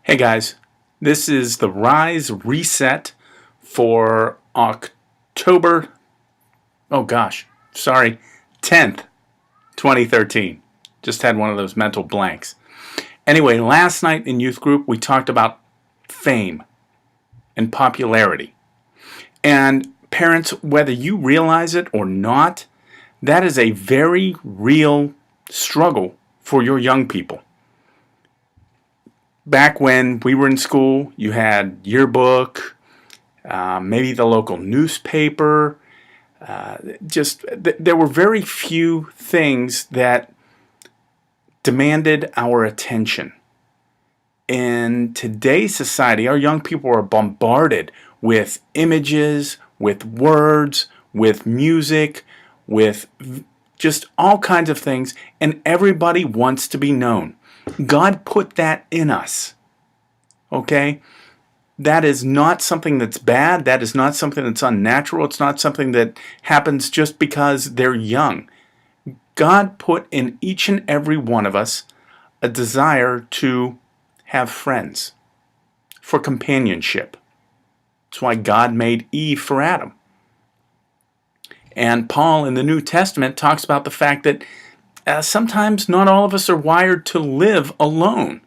Hey guys, this is the Rise Reset for October, oh gosh, sorry, 10th, 2013. Just had one of those mental blanks. Anyway, last night in youth group we talked about fame and popularity. And parents, whether you realize it or not, that is a very real struggle for your young people. Back when we were in school, you had yearbook, maybe the local newspaper. There were very few things that demanded our attention. In today's society, our young people are bombarded with images, with words, with music, with just all kinds of things, and everybody wants to be known. God put that in us, okay? That is not something that's bad. That is not something that's unnatural. It's not something that happens just because they're young. God put in each and every one of us a desire to have friends, for companionship. That's why God made Eve for Adam. And Paul in the New Testament talks about the fact that sometimes not all of us are wired to live alone.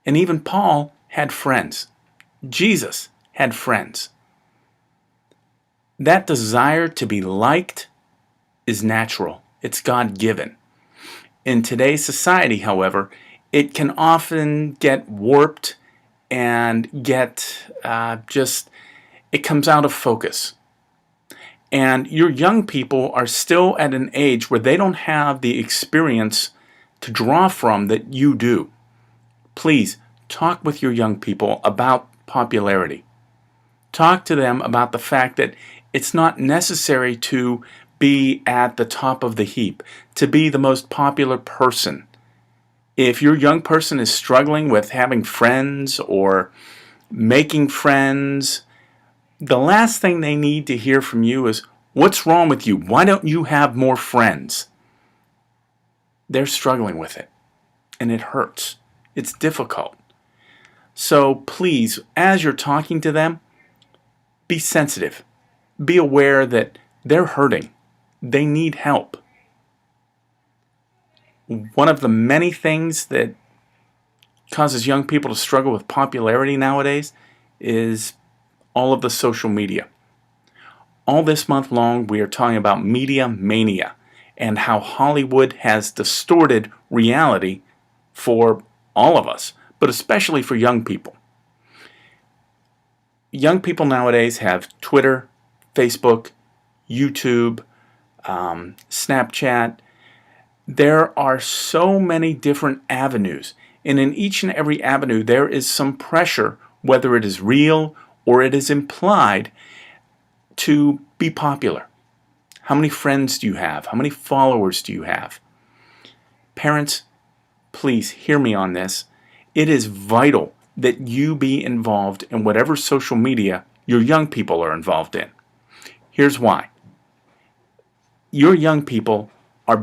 And even Paul had friends. Jesus had friends. That desire to be liked is natural. It's God-given. In today's society, however, it can often get warped and it comes out of focus. And your young people are still at an age where they don't have the experience to draw from that you do. Please talk with your young people about popularity. Talk to them about the fact that it's not necessary to be at the top of the heap, to be the most popular person. If your young person is struggling with having friends or making friends, the last thing they need to hear from you is, "What's wrong with you? Why don't you have more friends?" They're struggling with it, and it hurts. It's difficult. So please, as you're talking to them, be sensitive. Be aware that they're hurting. They need help. One of the many things that causes young people to struggle with popularity nowadays is all of the social media. All this month long, we are talking about media mania and how Hollywood has distorted reality for all of us, but especially for young people. Young people nowadays have Twitter, Facebook, YouTube, Snapchat. There are so many different avenues, and in each and every avenue there is some pressure, whether it is real or it is implied, to be popular. How many friends do you have? How many followers do you have? Parents, please hear me on this. It is vital that you be involved in whatever social media your young people are involved in. Here's why. Your young people are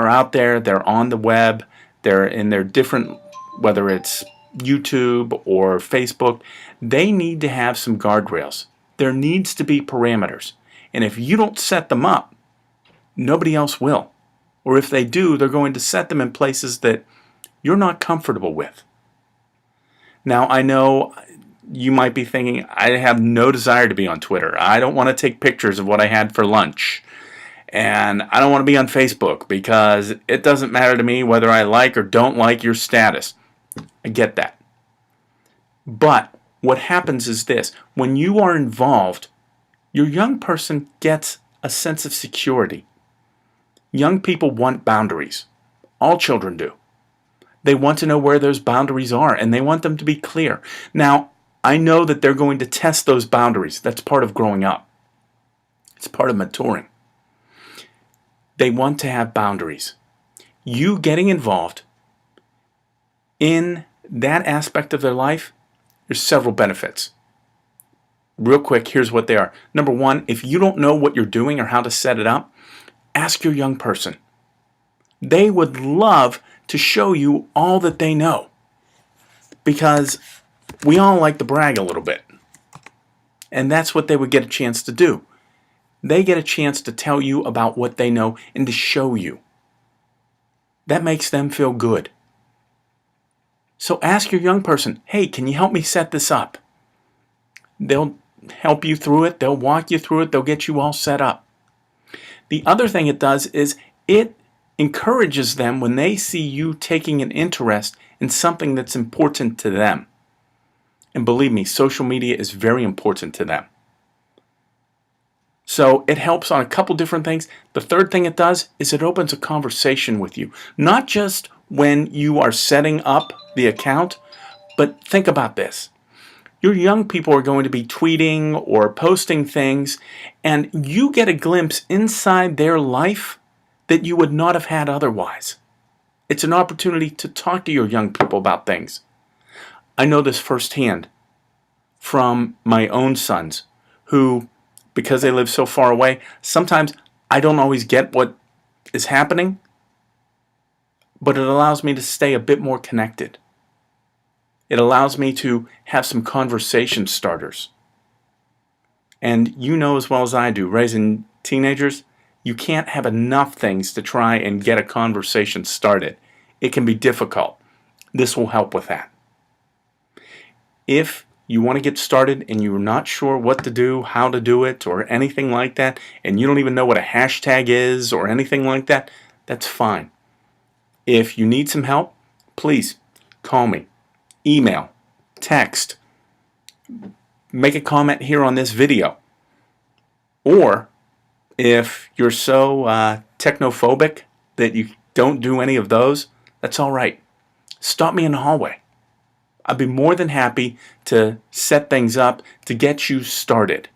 out there, they're on the web, they're in their different, whether it's YouTube or Facebook, they need to have some guardrails. There needs to be parameters. And if you don't set them up, nobody else will. Or if they do, they're going to set them in places that you're not comfortable with. Now, I know you might be thinking, I have no desire to be on Twitter. I don't want to take pictures of what I had for lunch. And I don't want to be on Facebook because it doesn't matter to me whether I like or don't like your status. I get that. But what happens is this. When you are involved, your young person gets a sense of security. Young people want boundaries. All children do. They want to know where those boundaries are, and they want them to be clear. Now, I know that they're going to test those boundaries. That's part of growing up. It's part of maturing. They want to have boundaries. You getting involved in that aspect of their life, there's several benefits. Real quick, here's what they are. Number one, if you don't know what you're doing or how to set it up, ask your young person. They would love to show you all that they know. because we all like to brag a little bit. And that's what they would get a chance to do. They get a chance to tell you about what they know and to show you. That makes them feel good. So ask your young person, hey, can you help me set this up? They'll help you through it. They'll walk you through it. They'll get you all set up. The other thing it does is it encourages them when they see you taking an interest in something that's important to them. And believe me, social media is very important to them. So it helps on a couple different things. The third thing it does is it opens a conversation with you. Not just when you are setting up the account, but think about this. Your young people are going to be tweeting or posting things, and you get a glimpse inside their life that you would not have had otherwise. It's an opportunity to talk to your young people about things. I know this firsthand from my own sons who, because they live so far away, sometimes I don't always get what is happening, but it allows me to stay a bit more connected. It allows me to have some conversation starters. And you know as well as I do, raising teenagers, you can't have enough things to try and get a conversation started. It can be difficult. This will help with that. If you want to get started and you're not sure what to do, how to do it, or anything like that, and you don't even know what a hashtag is or anything like that, that's fine. If you need some help, please call me, email, text, make a comment here on this video. Or if you're so technophobic that you don't do any of those, that's all right. Stop me in the hallway. I'd be more than happy to set things up to get you started.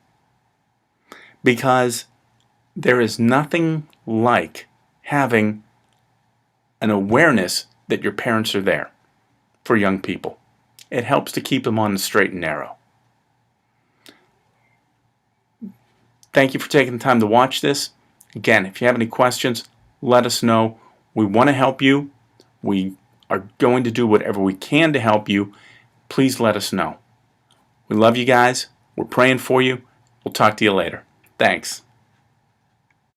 Because there is nothing like having an awareness that your parents are there for young people. It helps to keep them on the straight and narrow. Thank you for taking the time to watch this. Again, if you have any questions, let us know. We want to help you. We are going to do whatever we can to help you. Please let us know. We love you guys. We're praying for you. We'll talk to you later. Thanks.